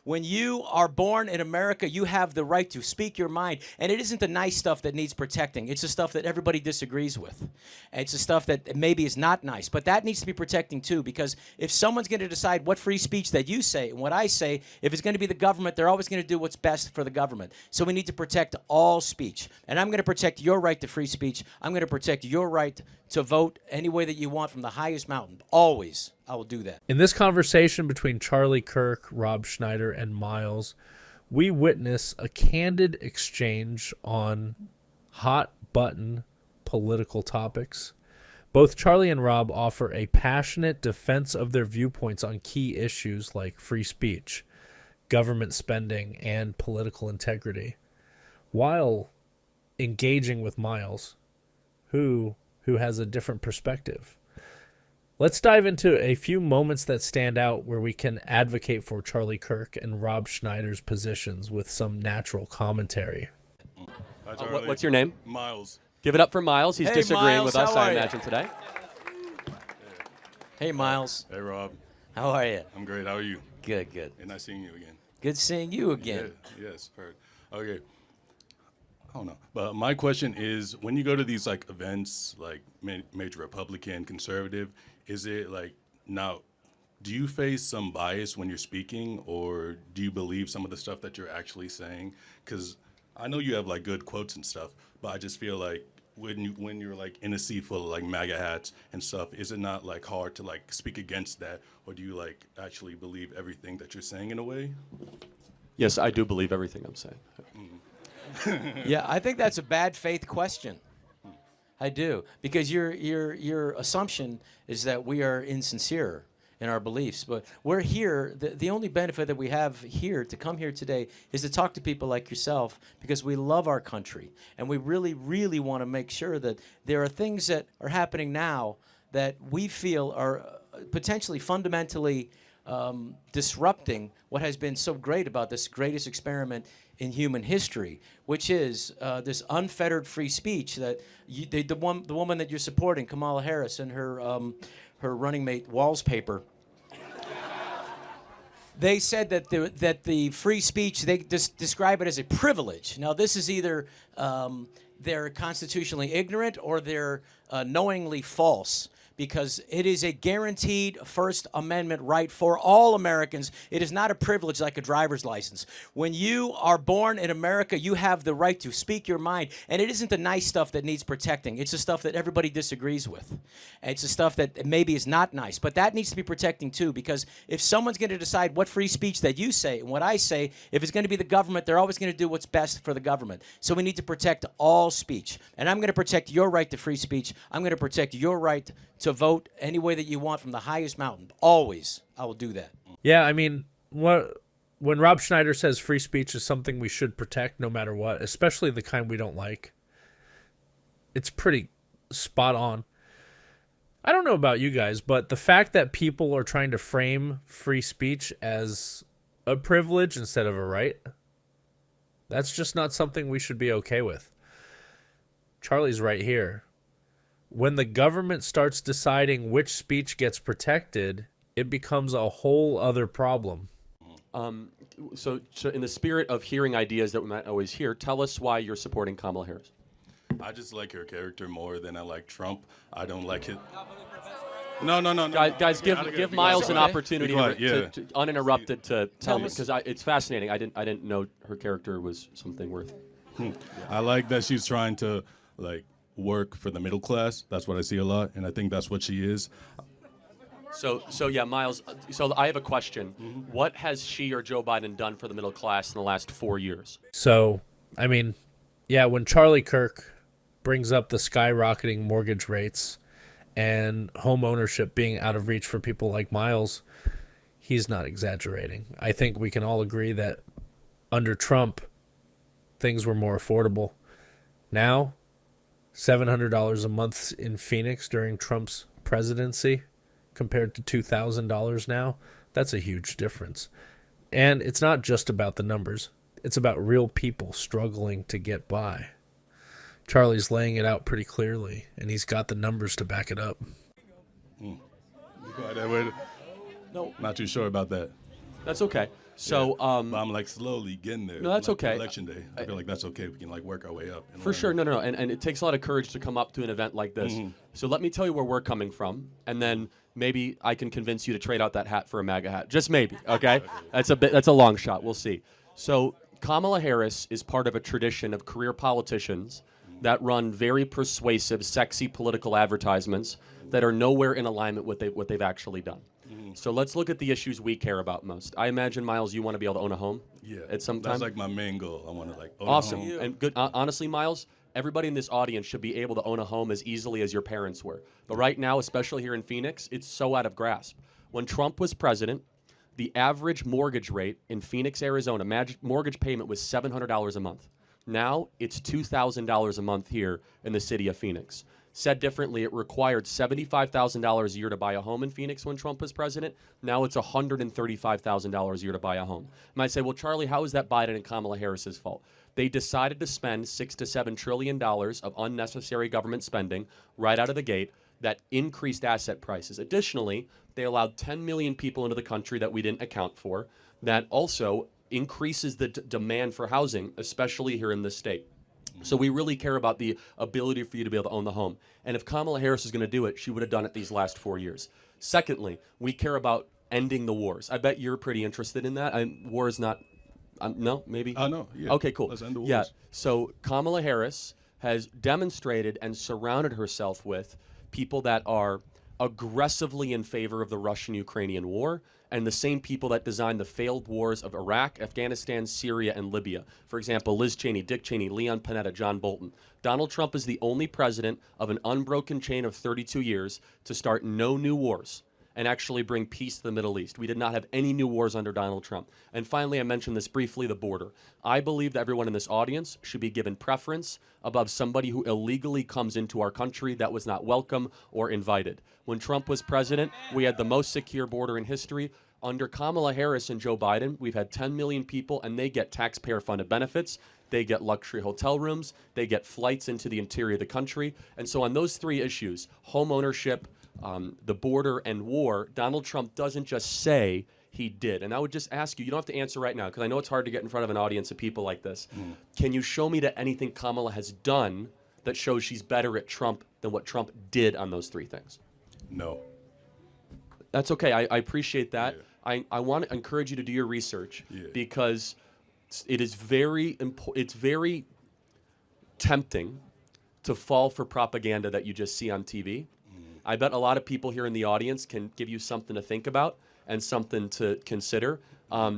When you are born in America, you have the right to speak your mind. And it isn't the nice stuff that needs protecting. It's the stuff that everybody disagrees with. It's the stuff that maybe is not nice. But that needs to be protecting too, because if someone's going to decide what free speech that you say and what I say, if it's going to be the government, they're always going to do what's best for the government. So we need to protect all speech. And I'm going to protect your right to free speech. I'm going to protect your right to vote any way that you want from the highest mountain. Always. I will do that. In this conversation between Charlie Kirk, Rob Schneider, and Miles, we witness a candid exchange on hot-button political topics. Both Charlie and Rob offer a passionate defense of their viewpoints on key issues like free speech, government spending, and political integrity, while engaging with Miles, who has a different perspective. Let's dive into a few moments that stand out where we can advocate for Charlie Kirk and Rob Schneider's positions with some natural commentary. Hi, what's your name? Miles. Give it up for Miles. He's Hey, disagreeing Miles, with us, how are I you? imagine, today. Hey, Miles. Hey, Rob. How are you? I'm great. How are you? Good, good. And nice seeing you again. Good seeing you again. Yeah, yes, perfect. Okay. I don't know. But my question is, when you go to these like events, like major Republican, conservative, is it like now, do you face some bias when you're speaking, or do you believe some of the stuff that you're actually saying? Because I know you have like good quotes and stuff, but I just feel like when you're like in a sea full of like MAGA hats and stuff, is it not like hard to like speak against that, or do you like actually believe everything that you're saying in a way? Yes, I do believe everything I'm saying. Yeah, I think that's a bad faith question. I do, because your assumption is that we are insincere in our beliefs. But we're here. The only benefit that we have here to come here today is to talk to people like yourself, because we love our country and we really, really want to make sure that there are things that are happening now that we feel are potentially fundamentally disrupting what has been so great about this greatest experiment in human history, which is this unfettered free speech that the woman that you're supporting, Kamala Harris, and her running mate Walls paper. They said that the free speech, they describe it as a privilege. Now, this is either they're constitutionally ignorant or they're knowingly false, because it is a guaranteed First Amendment right for all Americans. It is not a privilege like a driver's license. When you are born in America, you have the right to speak your mind. And it isn't the nice stuff that needs protecting. It's the stuff that everybody disagrees with. It's the stuff that maybe is not nice. But that needs to be protecting too, because if someone's going to decide what free speech that you say and what I say, if it's going to be the government, they're always going to do what's best for the government. So we need to protect all speech. And I'm going to protect your right to free speech. I'm going to protect your right to vote any way that you want from the highest mountain. Always. I will do that. Yeah, I mean, when Rob Schneider says free speech is something we should protect no matter what, especially the kind we don't like, it's pretty spot on. I don't know about you guys, but the fact that people are trying to frame free speech as a privilege instead of a right, that's just not something we should be okay with. Charlie's right here. When the government starts deciding which speech gets protected, it becomes a whole other problem. So in the spirit of hearing ideas that we might always hear, tell us why you're supporting Kamala Harris. I just like her character more than I like Trump. I don't like his... No. Guys, give Miles an opportunity to uninterrupted to tell me, because it's fascinating. I didn't know her character was something worth. I like that she's trying to like work for the middle class. That's what I see a lot, and I think that's what she is. So yeah, Miles. So I have a question. What has she or Joe Biden done for the middle class in the last 4 years? So, I mean, yeah, when Charlie Kirk brings up the skyrocketing mortgage rates and home ownership being out of reach for people like Miles, he's not exaggerating. I think we can all agree that under Trump, things were more affordable. Now, $700 a month in Phoenix during Trump's presidency compared to $2,000 now, that's a huge difference. And it's not just about the numbers. It's about real people struggling to get by. Charlie's laying it out pretty clearly, and he's got the numbers to back it up. No, not too sure about that. That's okay. So but I'm like slowly getting there. No, that's like, okay. Election day, I feel like that's okay. We can like work our way up. And For learn. sure, no, and it takes a lot of courage to come up to an event like this. So let me tell you where we're coming from, and then maybe I can convince you to trade out that hat for a MAGA hat. Just maybe, okay? That's a long shot. We'll see. So Kamala Harris is part of a tradition of career politicians that run very persuasive, sexy political advertisements that are nowhere in alignment with what they've actually done. So let's look at the issues we care about most. I imagine, Miles, you want to be able to own a home at some time? That's like my main goal. I want to like own Awesome. a home. And good. Honestly, Miles, everybody in this audience should be able to own a home as easily as your parents were. But right now, especially here in Phoenix, it's so out of grasp. When Trump was president, the average mortgage rate in Phoenix, Arizona, mortgage payment was $700 a month. Now it's $2,000 a month here in the city of Phoenix. Said differently, it required $75,000 a year to buy a home in Phoenix when Trump was president. Now it's $135,000 a year to buy a home. You might say, well, Charlie, how is that Biden and Kamala Harris's fault? They decided to spend $6 to $7 trillion of unnecessary government spending right out of the gate that increased asset prices. Additionally, they allowed 10 million people into the country that we didn't account for. That also increases the demand for housing, especially here in this state. So we really care about the ability for you to be able to own the home. And if Kamala Harris is going to do it, she would have done it these last 4 years. Secondly, we care about ending the wars. I bet you're pretty interested in that. War is not, no, maybe? No, yeah. Okay, cool. Let's end the wars. Yeah, so Kamala Harris has demonstrated and surrounded herself with people that are aggressively in favor of the Russian-Ukrainian war, and the same people that designed the failed wars of Iraq, Afghanistan, Syria, and Libya. For example, Liz Cheney, Dick Cheney, Leon Panetta, John Bolton. Donald Trump is the only president of an unbroken chain of 32 years to start no new wars and actually bring peace to the Middle East. We did not have any new wars under Donald Trump. And finally, I mentioned this briefly, the border. I believe that everyone in this audience should be given preference above somebody who illegally comes into our country that was not welcome or invited. When Trump was president, we had the most secure border in history. Under Kamala Harris and Joe Biden, we've had 10 million people, and they get taxpayer-funded benefits. They get luxury hotel rooms. They get flights into the interior of the country. And so on those three issues, home ownership, the border, and war, Donald Trump doesn't just say he did. And I would just ask you, you don't have to answer right now, because I know it's hard to get in front of an audience of people like this. Can you show me that anything Kamala has done that shows she's better at Trump than what Trump did on those three things? No. That's okay. I appreciate that. Yeah. I want to encourage you to do your research because it's very tempting to fall for propaganda that you just see on TV. I bet a lot of people here in the audience can give you something to think about and something to consider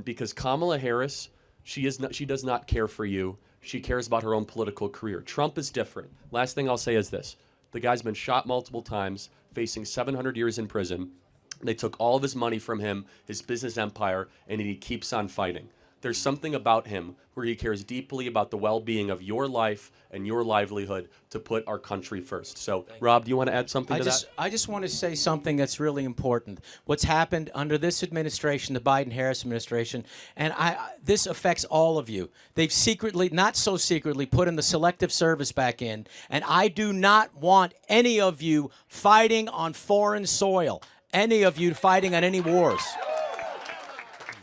because Kamala Harris, she does not care for you. She cares about her own political career. Trump is different. Last thing I'll say is this. The guy's been shot multiple times, facing 700 years in prison. They took all of his money from him, his business empire, and he keeps on fighting. There's something about him where he cares deeply about the well-being of your life and your livelihood to put our country first. So, Rob, do you want to add something to that? I just want to say something that's really important. What's happened under this administration, the Biden-Harris administration, and this affects all of you. They've secretly, not so secretly, put in the selective service back in, and I do not want any of you fighting on foreign soil, any of you fighting on any wars.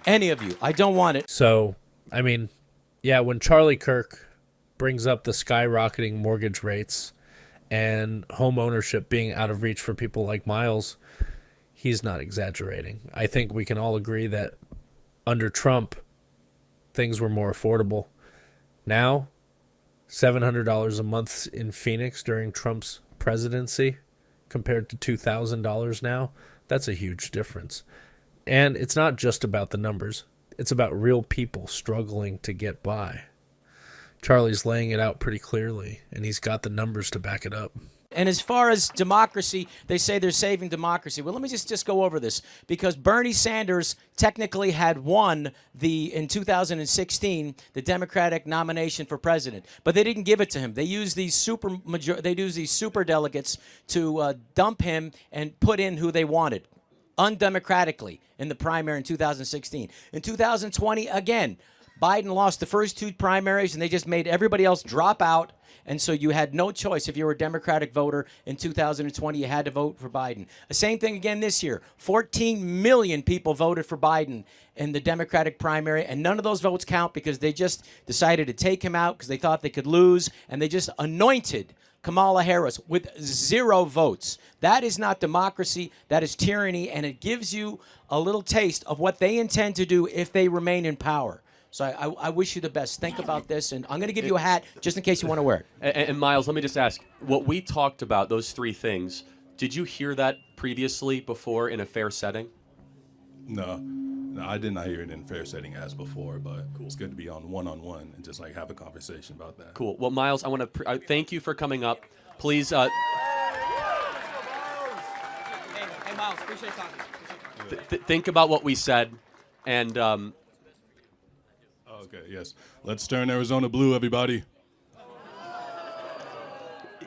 Any of you. I don't want it. So, I mean, yeah, when Charlie Kirk brings up the skyrocketing mortgage rates and home ownership being out of reach for people like Miles, he's not exaggerating. I think we can all agree that under Trump, things were more affordable. Now, $700 a month in Phoenix during Trump's presidency compared to $2,000 now, that's a huge difference. And it's not just about the numbers. It's about real people struggling to get by. Charlie's laying it out pretty clearly, and he's got the numbers to back it up. And as far as democracy, they say they're saving democracy. Well, let me just go over this, because Bernie Sanders technically had won in 2016 the Democratic nomination for president, but they didn't give it to him. They used these super delegates to dump him and put in who they wanted, undemocratically, in the primary in 2016. In 2020, again, Biden lost the first 2 primaries, and they just made everybody else drop out. And so you had no choice. If you were a Democratic voter in 2020, you had to vote for Biden. The same thing again this year. 14 million people voted for Biden in the Democratic primary, and none of those votes count because they just decided to take him out because they thought they could lose, and they just anointed Kamala Harris with 0 votes. That is not democracy. That is tyranny, and it gives you a little taste of what they intend to do if they remain in power. So I wish you the best. Think about this, and I'm going to give you a hat just in case you want to wear it. And Miles, let me just ask, what we talked about, those 3 things, did you hear that previously before in a fair setting? No, I did not hear it in fair setting as before, but it's good to be on one-on-one and just like have a conversation about that. Cool. Well, Miles, I want to thank you for coming up. Please. Hey, Miles, appreciate talking. Think about what we said, and. Okay, yes. Let's turn Arizona blue, everybody.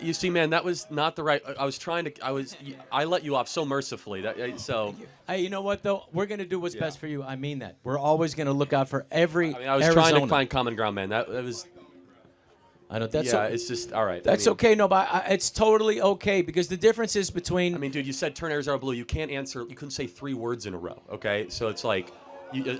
You see, man, that was not the right. I let you off so mercifully. So. Hey, you know what though? We're gonna do what's best for you. I mean that. We're always gonna look out for every. I was Arizona. trying to find common ground, man. That was. I know that's. It's just all right. That's okay. No, but it's totally okay because the difference is between. I mean, dude, you said turn Arizona blue. You can't answer. You couldn't say 3 words in a row. Okay, so it's like,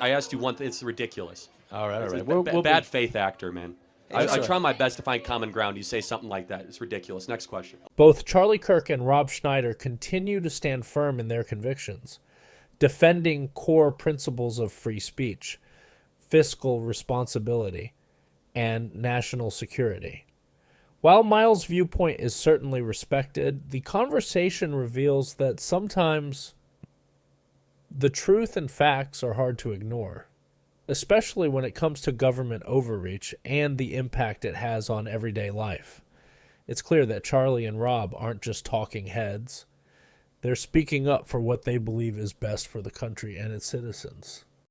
I asked you one thing. It's ridiculous. All right. We'll bad faith actor, man. I try my best to find common ground. You say something like that. It's ridiculous. Next question. Both Charlie Kirk and Rob Schneider continue to stand firm in their convictions, defending core principles of free speech, fiscal responsibility, and national security. While Miles' viewpoint is certainly respected, the conversation reveals that sometimes the truth and facts are hard to ignore, especially when it comes to government overreach and the impact it has on everyday life. It's clear that Charlie and Rob aren't just talking heads. They're speaking up for what they believe is best for the country and its citizens.